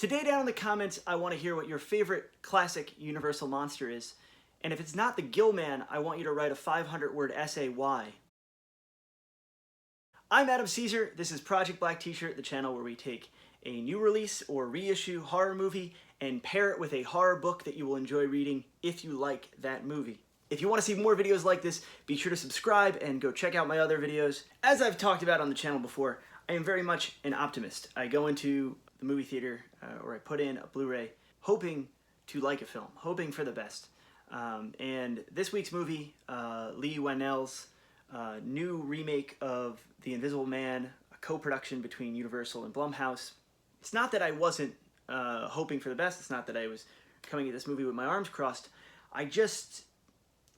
Today down in the comments, I want to hear what your favorite classic Universal monster is. And if it's not the Gill Man, I want you to write a 500-word essay why. I'm Adam Caesar. This is Project Black T-Shirt, the channel where we take a new release or reissue horror movie and pair it with a horror book that you will enjoy reading if you like that movie. If you want to see more videos like this, be sure to subscribe and go check out my other videos. As I've talked about on the channel before, I am very much an optimist. I go into the movie theater or I put in a Blu-ray hoping to like a film, hoping for the best. And this week's movie, Leigh Whannell's new remake of The Invisible Man, a co-production between Universal and Blumhouse. It's not that I wasn't hoping for the best. It's not that I was coming at this movie with my arms crossed. I just,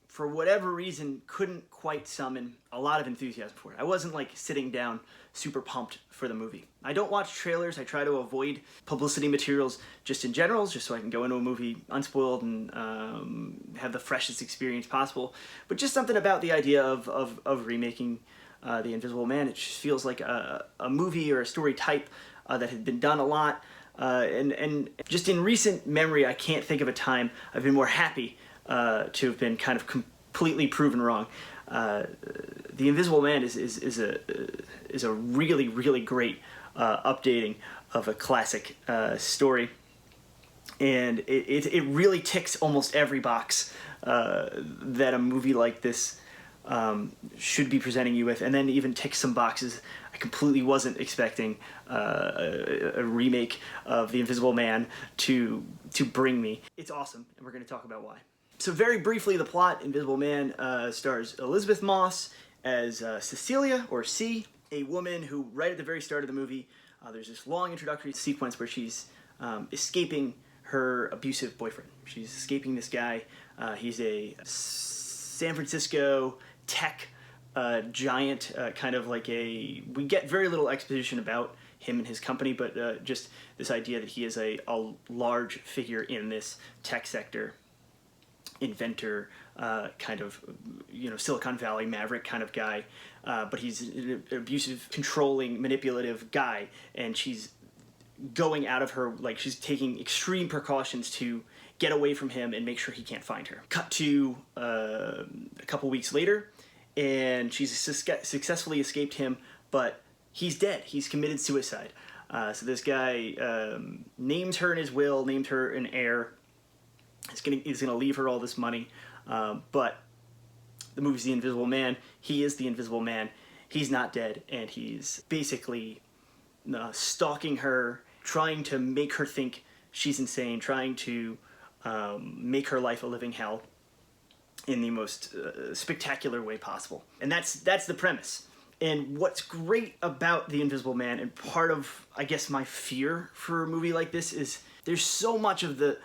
for whatever reason, couldn't quite summon a lot of enthusiasm for it. I wasn't like sitting down super pumped for the movie. I don't watch trailers. I try to avoid publicity materials just in general, just so I can go into a movie unspoiled and have the freshest experience possible. But just something about the idea of remaking The Invisible Man. It just feels like a movie or a story type that had been done a lot. And just in recent memory, I can't think of a time I've been more happy to have been kind of completely proven wrong. The Invisible Man is a really, really great updating of a classic story, and it really ticks almost every box that a movie like this should be presenting you with, and then even ticks some boxes I completely wasn't expecting a remake of The Invisible Man to bring me. It's awesome, and we're going to talk about why. So very briefly, the plot: Invisible Man stars Elisabeth Moss as Cecilia, or C, a woman who, right at the very start of the movie, there's this long introductory sequence where she's escaping her abusive boyfriend. She's escaping this guy. He's a San Francisco tech giant, kind of like we get very little exposition about him and his company, but just this idea that he is a large figure in this tech sector. Inventor, kind of, Silicon Valley maverick kind of guy, but he's an abusive, controlling, manipulative guy, and she's going out of her, like, she's taking extreme precautions to get away from him and make sure he can't find her. Cut to a couple weeks later, and she's successfully escaped him, but he's dead. He's committed suicide. So this guy names her in his will, named her an heir. He's gonna leave her all this money, but the movie's The Invisible Man. He is the Invisible Man. He's not dead, and he's basically stalking her, trying to make her think she's insane, trying to make her life a living hell in the most spectacular way possible. And that's the premise. And what's great about The Invisible Man, and part of, I guess, my fear for a movie like this, is there's so much of the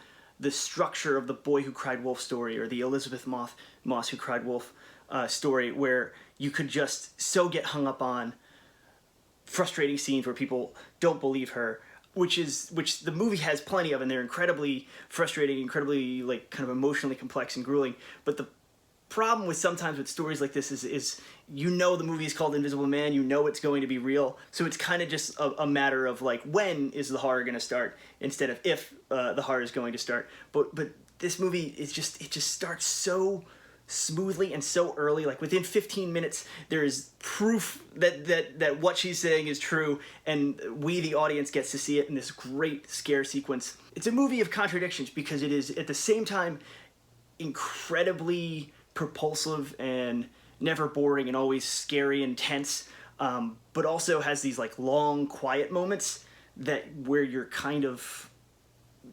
structure of the Boy Who Cried Wolf story, or the Elisabeth Moss Who Cried Wolf story, where you could just so get hung up on frustrating scenes where people don't believe her, which the movie has plenty of, and they're incredibly frustrating, incredibly, like, kind of emotionally complex and grueling. But the problem with sometimes with stories like this is the movie is called Invisible Man, it's going to be real, so it's kind of just a matter of, like, when is the horror going to start instead of if the horror is going to start. But this movie it just starts so smoothly and so early. Like, within 15 minutes there is proof that what she's saying is true, and we, the audience, gets to see it in this great scare sequence. It's a movie of contradictions because it is at the same time incredibly propulsive and never boring and always scary and tense, but also has these, like, long quiet moments where you're kind of,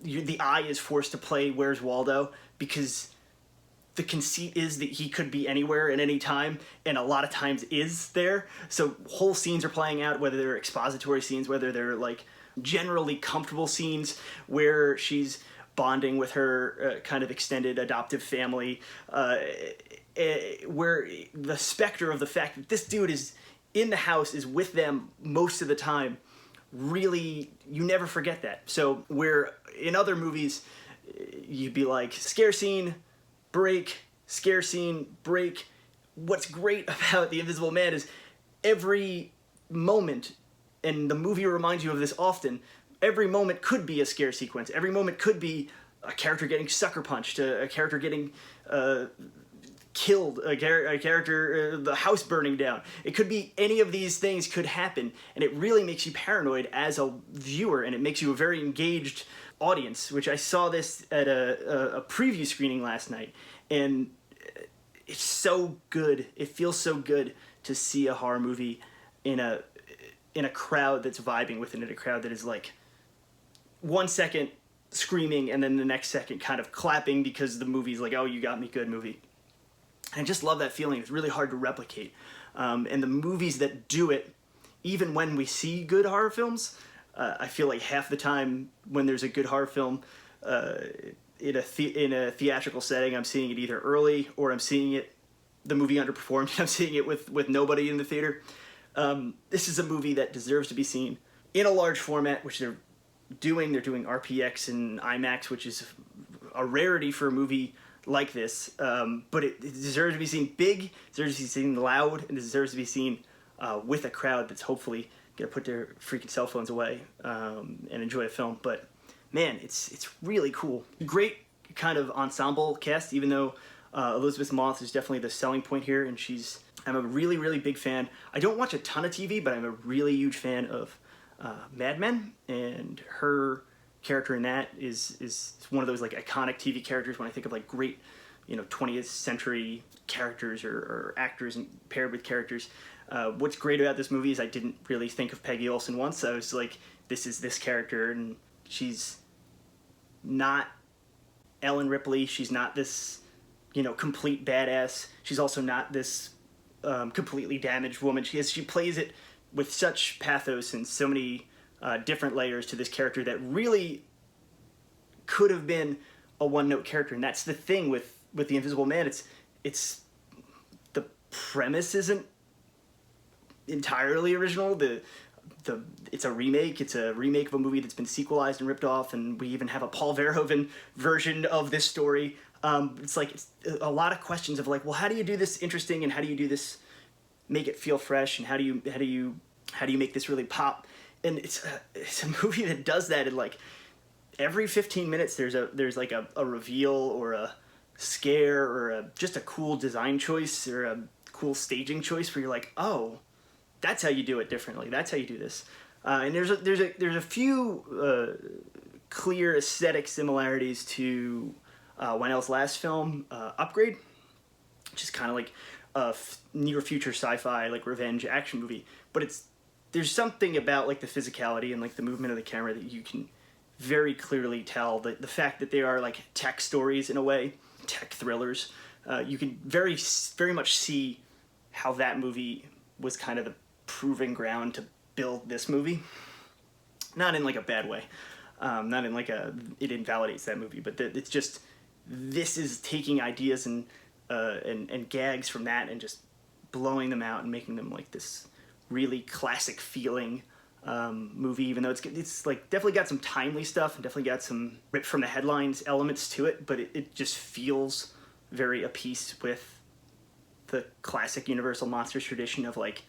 the eye is forced to play Where's Waldo, because the conceit is that he could be anywhere at any time, and a lot of times is there. So whole scenes are playing out, whether they're expository scenes, whether they're, like, generally comfortable scenes where she's bonding with her kind of extended adoptive family, where the specter of the fact that this dude is in the house, is with them most of the time, really, you never forget that. So where in other movies you'd be like, scare scene, break, scare scene, break. What's great about The Invisible Man is every moment, and the movie reminds you of this often, every moment could be a scare sequence. Every moment could be a character getting sucker punched, a character getting killed, a character, the house burning down. It could be any of these things could happen, and it really makes you paranoid as a viewer, and it makes you a very engaged audience, which I saw this at a preview screening last night, and it's so good. It feels so good to see a horror movie in a crowd that's vibing with it, in a crowd that is like 1 second screaming and then the next second kind of clapping because the movie's like, oh, you got me, good movie. And I just love that feeling. It's really hard to replicate. And the movies that do it, even when we see good horror films, I feel like half the time when there's a good horror film in a theatrical setting, I'm seeing it either early or I'm seeing it, the movie underperformed, and I'm seeing it with nobody in the theater. This is a movie that deserves to be seen in a large format, which they're doing. They're doing RPX and IMAX, which is a rarity for a movie like this. But it deserves to be seen big, deserves to be seen loud, and it deserves to be seen with a crowd that's hopefully going to put their freaking cell phones away and enjoy a film. But man, it's really cool. Great kind of ensemble cast, even though Elisabeth Moss is definitely the selling point here, and I'm a really, really big fan. I don't watch a ton of TV, but I'm a really huge fan of Mad Men, and her character in that is one of those like iconic TV characters when I think of like great, 20th century characters or actors and paired with characters. What's great about this movie is I didn't really think of Peggy Olson once. I was like, this is this character, and she's not Ellen Ripley. She's not this, complete badass. She's also not this completely damaged woman. She plays it with such pathos and so many different layers to this character that really could have been a one-note character. And that's the thing with The Invisible Man. It's the premise isn't entirely original. It's a remake. It's a remake of a movie that's been sequelized and ripped off, and we even have a Paul Verhoeven version of this story. It's a lot of questions of like, well, how do you do this interesting, and how do you do this, make it feel fresh, and how do you make this really pop? And it's a movie that does that. And like every 15 minutes, there's like a reveal or a scare or just a cool design choice or a cool staging choice where you're like, oh, that's how you do it differently. That's how you do this. And there's a few clear aesthetic similarities to Whannell's last film, Upgrade, which is kind of like a near future sci-fi like revenge action movie. But there's something about like the physicality and like the movement of the camera that you can very clearly tell. The fact that they are like tech stories in a way, tech thrillers. You can very, very much see how that movie was kind of the proving ground to build this movie. Not in like a bad way. Not in like it invalidates that movie, but it's just, this is taking ideas and gags from that and just blowing them out and making them like this really classic feeling movie, even though it's like definitely got some timely stuff and definitely got some ripped from the headlines elements to it, but it just feels very apiece with the classic Universal Monsters tradition of like,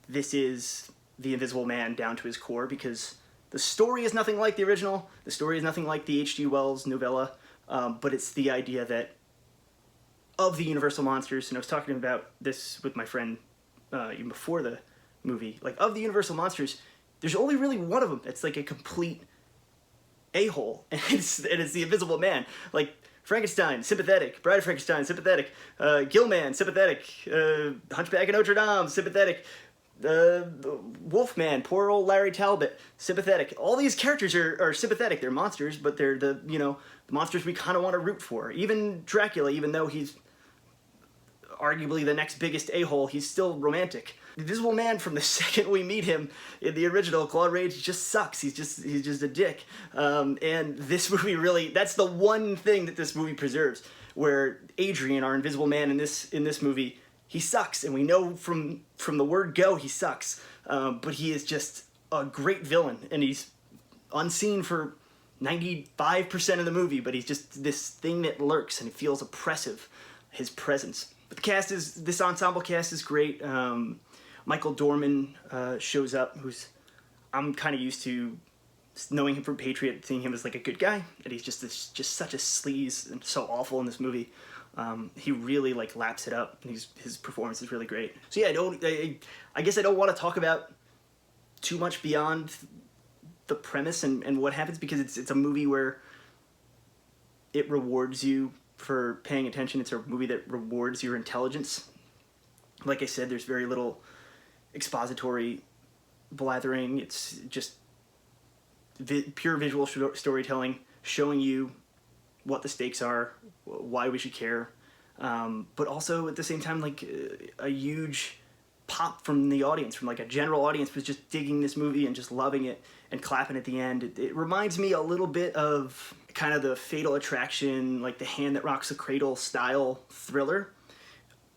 this is The Invisible Man down to his core, because the story is nothing like the original, the story is nothing like the H.G. Wells novella, but it's the idea that of the Universal Monsters, and I was talking about this with my friend even before the movie, like of the Universal Monsters, there's only really one of them that's like a complete a-hole, and it's the Invisible Man. Like Frankenstein, sympathetic. Bride of Frankenstein, sympathetic. Gillman, sympathetic. Hunchback of Notre Dame, sympathetic. Wolfman, poor old Larry Talbot, sympathetic. All these characters are sympathetic. They're monsters, but they're the monsters we kind of want to root for. Even Dracula, even though he's arguably the next biggest a-hole, he's still romantic. The Invisible Man, from the second we meet him in the original, Claude Rains just sucks. He's just a dick. And this movie really, that's the one thing that this movie preserves, where Adrian, our Invisible Man in this movie, he sucks, and we know from the word go he sucks. But he is just a great villain, and he's unseen for 95% of the movie, but he's just this thing that lurks, and it feels oppressive, his presence. But this ensemble cast is great. Michael Dorman shows up, I'm kind of used to knowing him from Patriot, seeing him as like a good guy, and he's just such a sleaze and so awful in this movie. He really like laps it up, and his performance is really great. So yeah, I guess I don't want to talk about too much beyond the premise and what happens, because it's a movie where it rewards you for paying attention. It's a movie that rewards your intelligence. Like I said, there's very little expository blathering. It's just pure visual storytelling, showing you what the stakes are, why we should care, but also at the same time like a huge pop from the audience, from like a general audience was just digging this movie and just loving it and clapping at the end. It reminds me a little bit of kind of the Fatal Attraction, like The Hand That Rocks the Cradle style thriller,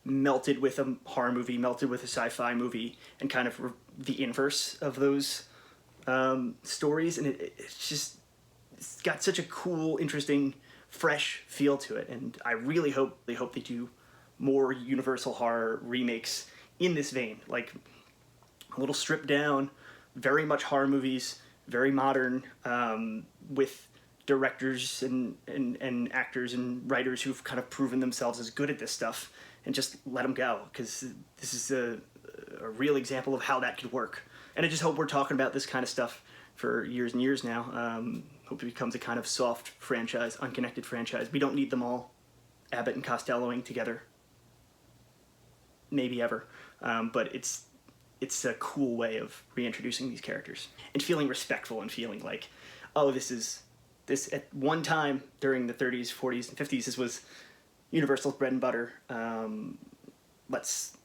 melted with a horror movie, melted with a sci-fi movie, and kind of the inverse of those stories. And it's got such a cool, interesting, fresh feel to it. And I really hope they do more Universal horror remakes in this vein, like a little stripped down, very much horror movies, very modern, with directors and actors and writers who've kind of proven themselves as good at this stuff, and just let them go, because this is a real example of how that could work. And I just hope we're talking about this kind of stuff for years and years now. Hope it becomes a kind of soft franchise, unconnected franchise. We don't need them all Abbott and Costelloing together, maybe ever. But it's a cool way of reintroducing these characters and feeling respectful and feeling like, oh, this at one time during the 30s, 40s, and 50s, this was Universal's bread and butter. Let's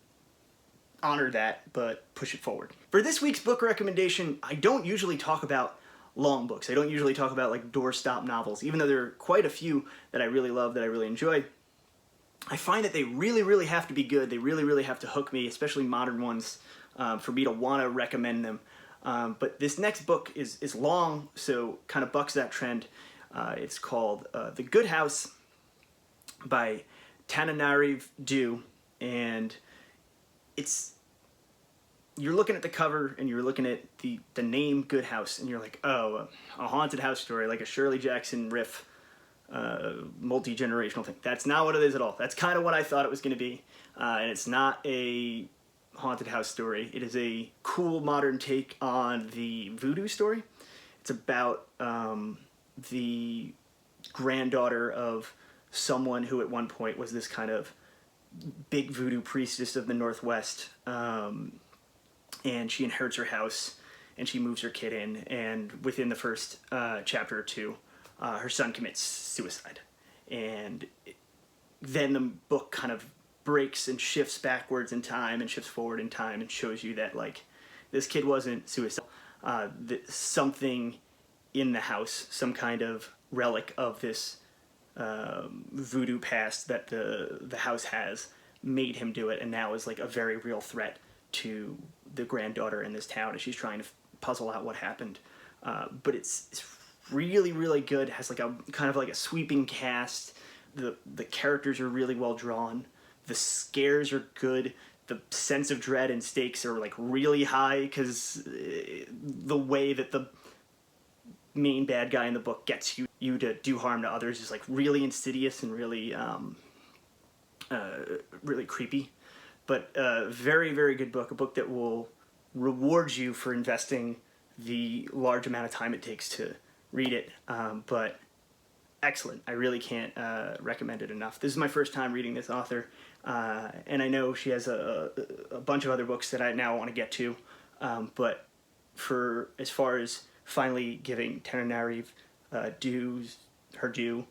honor that, but push it forward. For this week's book recommendation, I don't usually talk about long books. I don't usually talk about like doorstop novels, even though there are quite a few that I really love, that I really enjoy. I find that they really, really have to be good. They really, really have to hook me, especially modern ones, for me to want to recommend them. But this next book is long, so kind of bucks that trend. It's called The Good House by Tananarive Due, and you're looking at the cover and you're looking at the name Good House, and you're like, oh, a haunted house story, like a Shirley Jackson riff, multi-generational thing. That's not what it is at all. That's kind of what I thought it was going to be, and it's not a haunted house story. It is a cool modern take on the voodoo story. It's about the granddaughter of someone who at one point was this kind of big voodoo priestess of the Northwest, and she inherits her house and she moves her kid in, and within the first chapter or two, her son commits suicide. And then the book kind of breaks and shifts backwards in time and shifts forward in time and shows you that like this kid wasn't suicidal. Something in the house, some kind of relic of this voodoo past that the house has, made him do it, and now is like a very real threat to the granddaughter in this town as she's trying to puzzle out what happened. But it's really, really good. It has like a kind of like a sweeping cast. The characters are really well drawn. The scares are good. The sense of dread and stakes are like really high, because the way that the main bad guy in the book gets you to do harm to others is like really insidious and really really creepy. But very, very good book. A book that will reward you for investing the large amount of time it takes to read it. But excellent. I really can't recommend it enough. This is my first time reading this author, and I know she has a bunch of other books that I now want to get to. But for as far as finally giving Tananarive her due,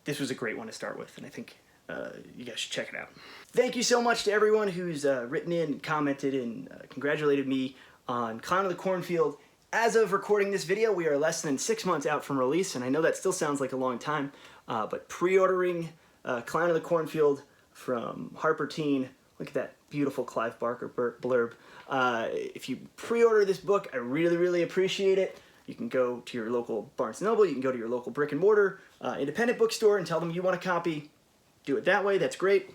this was a great one to start with, and I think you guys should check it out. Thank you so much to everyone who's written in, commented, and congratulated me on Clown of the Cornfield. As of recording this video, we are less than 6 months out from release, and I know that still sounds like a long time, but pre-ordering Clown of the Cornfield from Harper Teen, look at that beautiful Clive Barker blurb. If you pre-order this book, I really, really appreciate it. You can go to your local Barnes & Noble, you can go to your local brick and mortar independent bookstore and tell them you want a copy. Do it that way, that's great.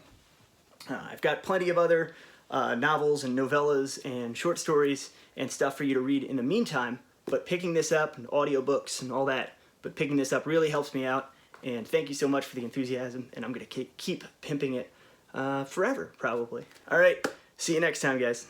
I've got plenty of other novels and novellas and short stories and stuff for you to read in the meantime. but picking this up, and audiobooks and all that, but picking this up really helps me out. And thank you so much for the enthusiasm, and I'm going to keep pimping it forever, probably. All right, see you next time, guys.